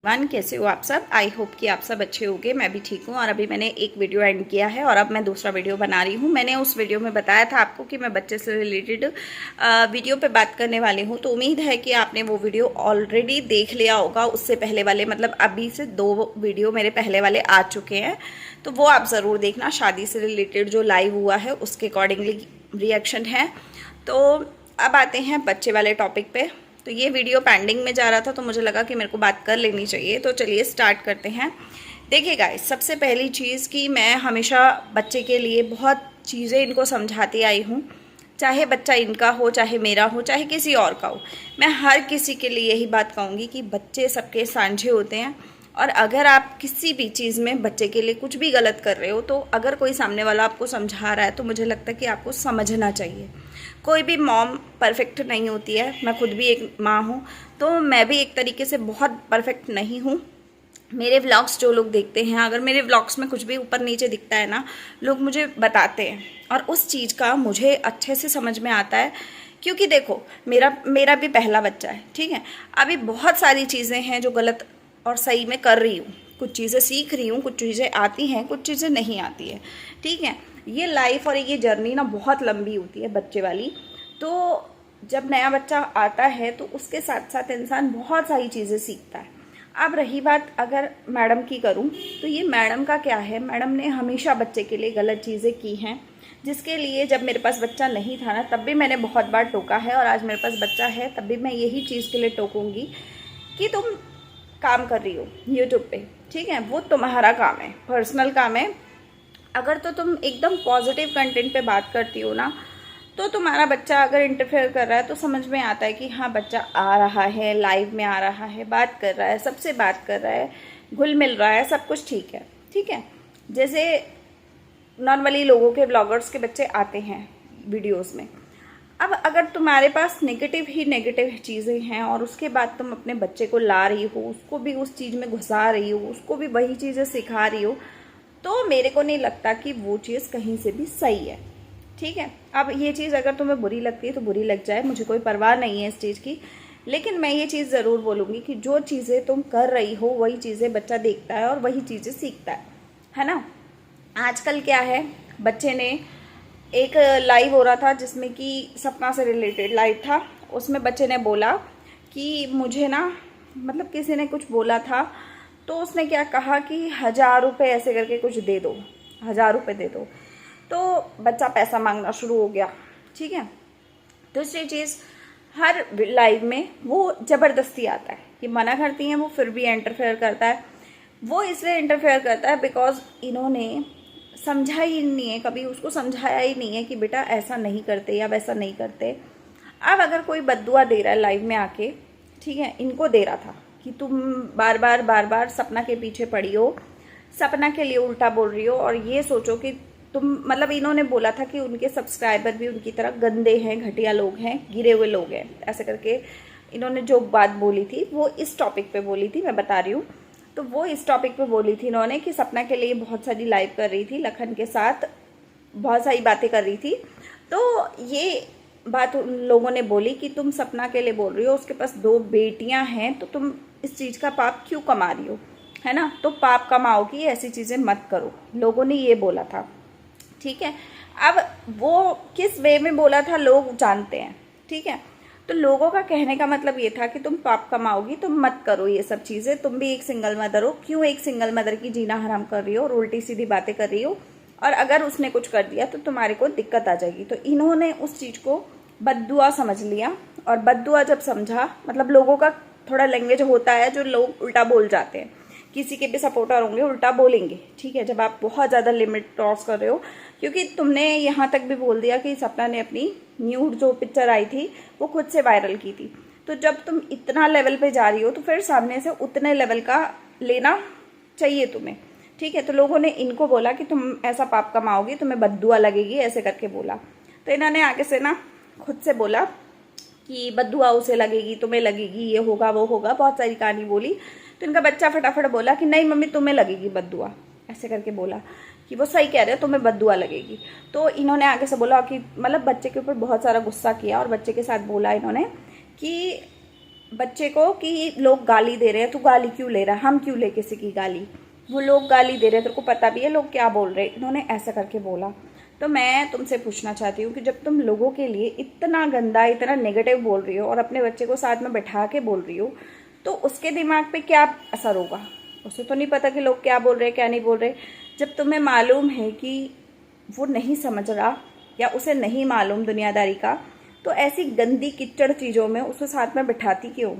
कैसे हो आप सब। आई होप कि आप सब अच्छे होंगे। मैं भी ठीक हूँ। और अभी मैंने एक वीडियो एंड किया है और अब मैं दूसरा वीडियो बना रही हूँ। मैंने उस वीडियो में बताया था आपको कि मैं बच्चे से रिलेटेड वीडियो पे बात करने वाली हूँ। तो उम्मीद है कि आपने वो वीडियो ऑलरेडी देख लिया होगा। उससे पहले वाले मतलब अभी से 2 वीडियो मेरे पहले वाले आ चुके हैं, तो वो आप ज़रूर देखना। शादी से रिलेटेड जो लाइव हुआ है उसके अकॉर्डिंगली रिएक्शन है। तो अब आते हैं बच्चे वाले टॉपिक पे। तो ये वीडियो पेंडिंग में जा रहा था तो मुझे लगा कि मेरे को बात कर लेनी चाहिए। तो चलिए स्टार्ट करते हैं। देखिए गाइस, सबसे पहली चीज़ कि मैं हमेशा बच्चे के लिए बहुत चीज़ें इनको समझाती आई हूँ। चाहे बच्चा इनका हो, चाहे मेरा हो, चाहे किसी और का हो, मैं हर किसी के लिए यही बात कहूँगी कि बच्चे सबके साझे होते हैं। और अगर आप किसी भी चीज़ में बच्चे के लिए कुछ भी गलत कर रहे हो, तो अगर कोई सामने वाला आपको समझा रहा है तो मुझे लगता है कि आपको समझना चाहिए। कोई भी मॉम परफेक्ट नहीं होती है। मैं खुद भी एक माँ हूँ, तो मैं भी एक तरीके से बहुत परफेक्ट नहीं हूँ। मेरे व्लॉग्स जो लोग देखते हैं, अगर मेरे व्लॉग्स में कुछ भी ऊपर नीचे दिखता है ना, लोग मुझे बताते हैं और उस चीज़ का मुझे अच्छे से समझ में आता है। क्योंकि देखो, मेरा भी पहला बच्चा है, ठीक है। अभी बहुत सारी चीज़ें हैं जो गलत और सही में कर रही हूँ। कुछ चीज़ें सीख रही हूँ, कुछ चीज़ें आती हैं, कुछ चीज़ें नहीं आती है, ठीक है। ये लाइफ और ये जर्नी ना बहुत लंबी होती है बच्चे वाली। तो जब नया बच्चा आता है तो उसके साथ साथ इंसान बहुत सारी चीज़ें सीखता है। अब रही बात अगर मैडम की करूं, तो ये मैडम का क्या है, मैडम ने हमेशा बच्चे के लिए गलत चीज़ें की हैं, जिसके लिए जब मेरे पास बच्चा नहीं था ना, तब भी मैंने बहुत बार टोका है। और आज मेरे पास बच्चा है तब भी मैं यही चीज़ के लिए टोकूंगी कि तुम काम कर रही हो यूट्यूब पे, ठीक है, वो तुम्हारा काम है, पर्सनल काम है। अगर तो तुम एकदम पॉजिटिव कंटेंट पे बात करती हो ना, तो तुम्हारा बच्चा अगर इंटरफेयर कर रहा है तो समझ में आता है कि हाँ, बच्चा आ रहा है, लाइव में आ रहा है, बात कर रहा है, सबसे बात कर रहा है, घुल मिल रहा है, सब कुछ ठीक है, ठीक है। जैसे नॉर्मली लोगों के ब्लॉगर्स के बच्चे आते हैं वीडियोस में। अब अगर तुम्हारे पास नेगेटिव ही नेगेटिव चीज़ें हैं और उसके बाद तुम अपने बच्चे को ला रही हो, उसको भी उस चीज़ में घुसा रही हो, उसको भी वही चीज़ें सिखा रही हो, तो मेरे को नहीं लगता कि वो चीज़ कहीं से भी सही है, ठीक है। अब ये चीज़ अगर तुम्हें बुरी लगती है तो बुरी लग जाए, मुझे कोई परवाह नहीं है इस चीज़ की। लेकिन मैं ये चीज़ ज़रूर बोलूँगी कि जो चीज़ें तुम कर रही हो वही चीज़ें बच्चा देखता है और वही चीज़ें सीखता है ना। आजकल क्या है, बच्चे ने एक लाइव हो रहा था जिसमें कि सपना से रिलेटेड लाइव था। उसमें बच्चे ने बोला कि मुझे ना, मतलब किसी ने कुछ बोला था, तो उसने क्या कहा कि 1000 रुपये ऐसे करके कुछ दे दो, 1000 रुपये दे दो। तो बच्चा पैसा मांगना शुरू हो गया, ठीक है। दूसरी चीज़, हर लाइव में वो ज़बरदस्ती आता है कि मना करती हैं वो, फिर भी इंटरफेयर करता है। वो इसलिए इंटरफेयर करता है बिकॉज इन्होंने समझा ही नहीं है, कभी उसको समझाया ही नहीं है कि बेटा ऐसा नहीं करते या वैसा नहीं करते। अब अगर कोई बद्दुआ दे रहा है लाइव में आके, ठीक है, इनको दे रहा था कि तुम बार बार सपना के पीछे पड़ी हो, सपना के लिए उल्टा बोल रही हो, और ये सोचो कि तुम, मतलब इन्होंने बोला था कि उनके सब्सक्राइबर भी उनकी तरह गंदे हैं, घटिया लोग हैं, गिरे हुए लोग हैं, ऐसे करके इन्होंने जो बात बोली थी वो इस टॉपिक पे बोली थी, मैं बता रही हूँ। तो वो इस टॉपिक पे बोली थी इन्होंने कि सपना के लिए बहुत सारी लाइव कर रही थी, लखन के साथ बहुत सारी बातें कर रही थी। तो ये बात उन लोगों ने बोली कि तुम सपना के लिए बोल रही हो, उसके पास 2 बेटियां हैं, तो तुम इस चीज़ का पाप क्यों कमा रही हो, है ना, तो पाप कमाओगी, ऐसी चीज़ें मत करो, लोगों ने ये बोला था, ठीक है। अब वो किस वे में बोला था लोग जानते हैं, ठीक है। तो लोगों का कहने का मतलब ये था कि तुम पाप कमाओगी, तुम मत करो ये सब चीज़ें, तुम भी एक सिंगल मदर हो, क्यों एक सिंगल मदर की जीना हराम कर रही हो और उल्टी सीधी बातें कर रही हो, और अगर उसने कुछ कर दिया तो तुम्हारे को दिक्कत आ जाएगी। तो इन्होंने उस चीज़ को बद्दुआ समझ लिया, और बद्दुआ जब समझा, मतलब लोगों का थोड़ा लैंग्वेज होता है जो लोग उल्टा बोल जाते हैं, किसी के भी सपोर्टर होंगे उल्टा बोलेंगे, ठीक है, जब आप बहुत ज़्यादा लिमिट क्रॉस कर रहे हो। क्योंकि तुमने यहाँ तक भी बोल दिया कि सपना ने अपनी न्यूड जो पिक्चर आई थी वो खुद से वायरल की थी, तो जब तुम इतना लेवल पे जा रही हो तो फिर सामने से उतने लेवल का लेना चाहिए तुम्हें, ठीक है। तो लोगों ने इनको बोला कि तुम ऐसा पाप कमाओगी, तुम्हें बद्दुआ लगेगी, ऐसे करके बोला। तो इन्होंने आगे से ना खुद से बोला कि बद्दुआ उसे लगेगी, तुम्हें लगेगी, ये होगा वो होगा, बहुत सारी कहानी बोली। तो इनका बच्चा फटाफट बोला कि नहीं मम्मी, तुम्हें लगेगी बद्दुआ, ऐसे करके बोला कि वो सही कह रहे हो, तुम्हें बद्दुआ लगेगी। तो इन्होंने आगे से बोला कि, मतलब बच्चे के ऊपर बहुत सारा गुस्सा किया और बच्चे के साथ बोला इन्होंने कि बच्चे को कि लोग गाली दे रहे हैं, तू गाली क्यों ले रहा है, हम क्यों ले किसी की गाली, वो लोग गाली दे रहे हैं, तेरे को पता भी है लोग क्या बोल रहे हैं। इन्होंने ऐसा करके बोला। तो मैं तुमसे पूछना चाहती हूँ कि जब तुम लोगों के लिए इतना गंदा, इतना नेगेटिव बोल रही हो और अपने बच्चे को साथ में बैठा के बोल रही हो, तो उसके दिमाग पे क्या असर होगा? उसे तो नहीं पता कि लोग क्या बोल रहे हैं क्या नहीं बोल रहे। जब तुम्हें मालूम है कि वो नहीं समझ रहा या उसे नहीं मालूम दुनियादारी का, तो ऐसी गंदी किचड़ चीज़ों में उसको साथ में बैठाती क्यों?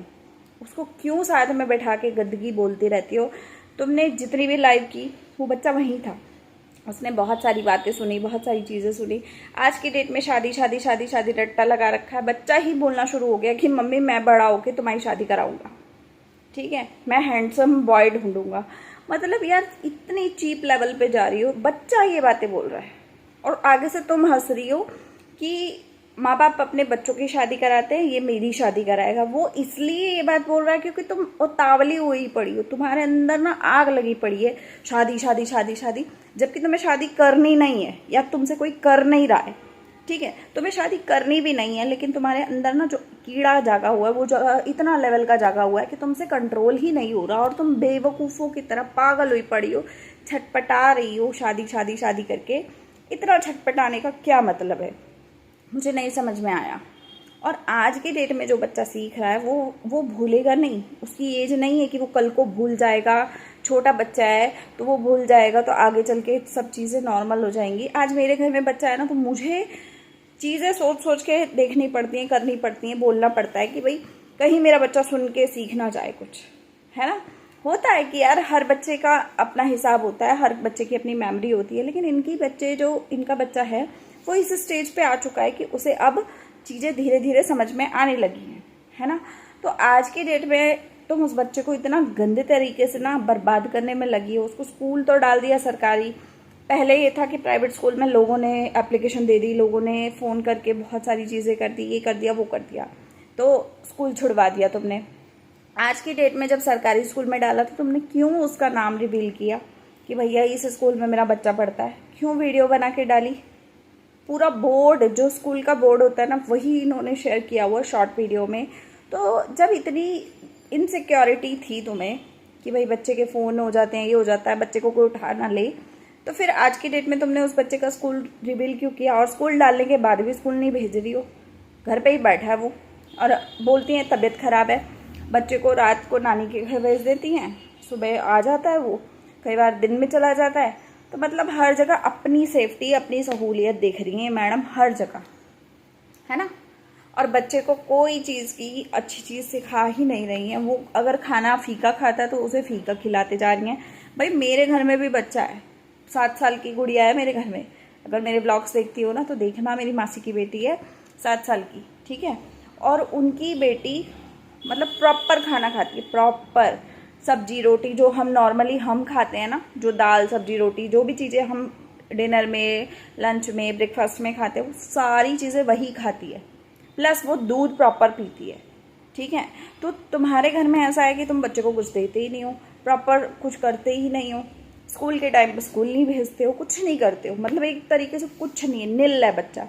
उसको क्यों साथ में बैठा के गंदगी बोलती रहती हो? तुमने जितनी भी लाइव की, वो बच्चा वहीं था, उसने बहुत सारी बातें सुनी, बहुत सारी चीज़ें सुनी। आज की डेट में शादी शादी शादी शादी रट्टा लगा रखा है। बच्चा ही बोलना शुरू हो गया कि मम्मी मैं बड़ा होके तुम्हारी शादी कराऊंगा, ठीक है, मैं हैंडसम बॉय ढूंढूंगा। मतलब यार इतनी चीप लेवल पे जा रही हो, बच्चा ये बातें बोल रहा है और आगे से तुम हंस रही हो कि माँ बाप अपने बच्चों की शादी कराते हैं, ये मेरी शादी कराएगा। वो इसलिए ये बात बोल रहा है क्योंकि तुम उतावली हुई पड़ी हो, तुम्हारे अंदर ना आग लगी पड़ी है, शादी शादी शादी शादी, जबकि तुम्हें शादी करनी नहीं है या तुमसे कोई कर नहीं रहा है, ठीक है, तुम्हें शादी करनी भी नहीं है, लेकिन तुम्हारे अंदर ना जो कीड़ा जागा हुआ है, वो इतना लेवल का जागा हुआ है कि तुमसे कंट्रोल ही नहीं हो रहा और तुम बेवकूफ़ों की तरह पागल हुई पड़ी हो, छटपटा रही हो शादी शादी शादी करके। इतना छटपटाने का क्या मतलब है, मुझे नहीं समझ में आया। और आज की डेट में जो बच्चा सीख रहा है वो भूलेगा नहीं, उसकी एज नहीं है कि वो कल को भूल जाएगा। छोटा बच्चा है तो वो भूल जाएगा, तो आगे चल के सब चीज़ें नॉर्मल हो जाएंगी। आज मेरे घर में बच्चा है ना, तो मुझे चीज़ें सोच सोच के देखनी पड़ती हैं, करनी पड़ती हैं, बोलना पड़ता है कि भाई कहीं मेरा बच्चा सुन के सीख ना जाए कुछ, है ना। होता है कि यार हर बच्चे का अपना हिसाब होता है, हर बच्चे की अपनी मेमोरी होती है, लेकिन इनका बच्चा है वो इस स्टेज पे आ चुका है कि उसे अब चीज़ें धीरे धीरे समझ में आने लगी हैं, है ना। तो आज की डेट में तुम उस बच्चे को इतना गंदे तरीके से ना बर्बाद करने में लगी हो। उसको स्कूल तो डाल दिया सरकारी, पहले ये था कि प्राइवेट स्कूल में लोगों ने एप्लीकेशन दे दी, लोगों ने फ़ोन करके बहुत सारी चीज़ें कर दी, ये कर दिया वो कर दिया, तो स्कूल छुड़वा दिया तुमने। आज की डेट में जब सरकारी स्कूल में डाला तो तुमने क्यों उसका नाम रिवील किया कि भैया इस स्कूल में मेरा बच्चा पढ़ता है? क्यों वीडियो बना के डाली? पूरा बोर्ड, जो स्कूल का बोर्ड होता है ना, वही इन्होंने शेयर किया हुआ शॉर्ट वीडियो में। तो जब इतनी इनसिक्योरिटी थी तुम्हें कि भाई बच्चे के फ़ोन हो जाते हैं, ये हो जाता है, बच्चे को कोई उठा ना ले, तो फिर आज की डेट में तुमने उस बच्चे का स्कूल रिवील क्यों किया? और स्कूल डालने के बाद भी स्कूल नहीं भेज रही हो, घर पे ही बैठा है वो, और बोलती हैं तबीयत खराब है। बच्चे को रात को नानी के घर भेज देती हैं, सुबह आ जाता है वो, कई बार दिन में चला जाता है। तो मतलब हर जगह अपनी सेफ्टी, अपनी सहूलियत देख रही हैं मैडम, हर जगह, है ना। और बच्चे को कोई चीज़ की अच्छी चीज़ सिखा ही नहीं रही हैं। वो अगर खाना फीका खाता है तो उसे फीका खिलाते जा रही हैं। भाई मेरे घर में भी बच्चा है, 7 साल की गुड़िया है मेरे घर में। अगर मेरे ब्लॉग्स देखती हो ना तो देखना, मेरी मासी की बेटी है 7 साल की, ठीक है। और उनकी बेटी मतलब प्रॉपर खाना खाती है, प्रॉपर सब्जी रोटी, जो हम नॉर्मली हम खाते हैं ना, जो दाल सब्जी रोटी, जो भी चीज़ें हम डिनर में, लंच में, ब्रेकफास्ट में खाते हैं, वो सारी चीज़ें वही खाती है। प्लस वो दूध प्रॉपर पीती है, ठीक है। तो तुम्हारे घर में ऐसा है कि तुम बच्चे को कुछ देते ही नहीं हो, प्रॉपर कुछ करते ही नहीं हो, स्कूल के टाइम पे स्कूल नहीं भेजते हो, कुछ नहीं करते हो, मतलब एक तरीके से कुछ नहीं है, निल है बच्चा।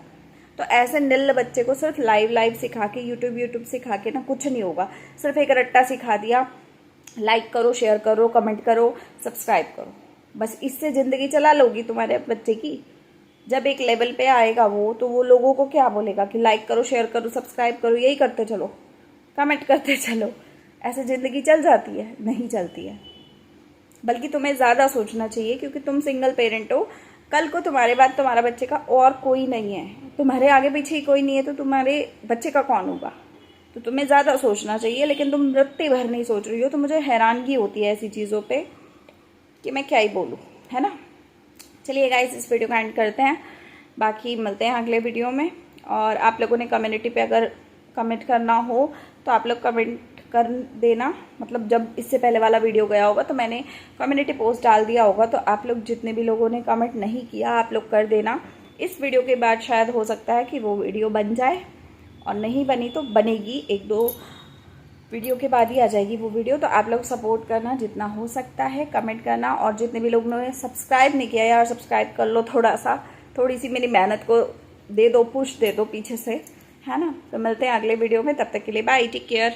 तो ऐसे निल बच्चे को सिर्फ लाइव सिखा के, यूट्यूब सिखा के ना कुछ नहीं होगा। सिर्फ एक रट्टा सिखा दिया, लाइक करो, शेयर करो, कमेंट करो, सब्सक्राइब करो, बस इससे ज़िंदगी चला लोगी तुम्हारे बच्चे की। जब एक लेवल पे आएगा वो, तो वो लोगों को क्या बोलेगा कि लाइक करो, शेयर करो, सब्सक्राइब करो, यही करते चलो, कमेंट करते चलो। ऐसे ज़िंदगी चल जाती है? नहीं चलती है। बल्कि तुम्हें ज़्यादा सोचना चाहिए, क्योंकि तुम सिंगल पेरेंट हो। कल को तुम्हारे बाद तुम्हारा बच्चे का और कोई नहीं है, तुम्हारे आगे पीछे ही कोई नहीं है, तो तुम्हारे बच्चे का कौन होगा? तो तुम्हें ज़्यादा सोचना चाहिए, लेकिन तुम रत्ती भर नहीं सोच रही हो। तो मुझे हैरानगी होती है ऐसी चीज़ों पे कि मैं क्या ही बोलूँ, है ना। चलिए गाइस, इस वीडियो को एंड करते हैं, बाकी मिलते हैं अगले वीडियो में। और आप लोगों ने कम्युनिटी पे अगर कमेंट करना हो तो आप लोग कमेंट कर देना, मतलब जब इससे पहले वाला वीडियो गया होगा तो मैंने कम्युनिटी पोस्ट डाल दिया होगा, तो आप लोग जितने भी लोगों ने कमेंट नहीं किया आप लोग कर देना। इस वीडियो के बाद शायद हो सकता है कि वो वीडियो बन जाए, और नहीं बनी तो बनेगी, 1-2 वीडियो के बाद ही आ जाएगी वो वीडियो। तो आप लोग सपोर्ट करना जितना हो सकता है, कमेंट करना, और जितने भी लोगों ने सब्सक्राइब नहीं किया यार सब्सक्राइब कर लो, थोड़ी सी मेरी मेहनत को दे दो, पुश दे दो पीछे से, है ना। तो मिलते हैं अगले वीडियो में, तब तक के लिए बाय, टेक केयर।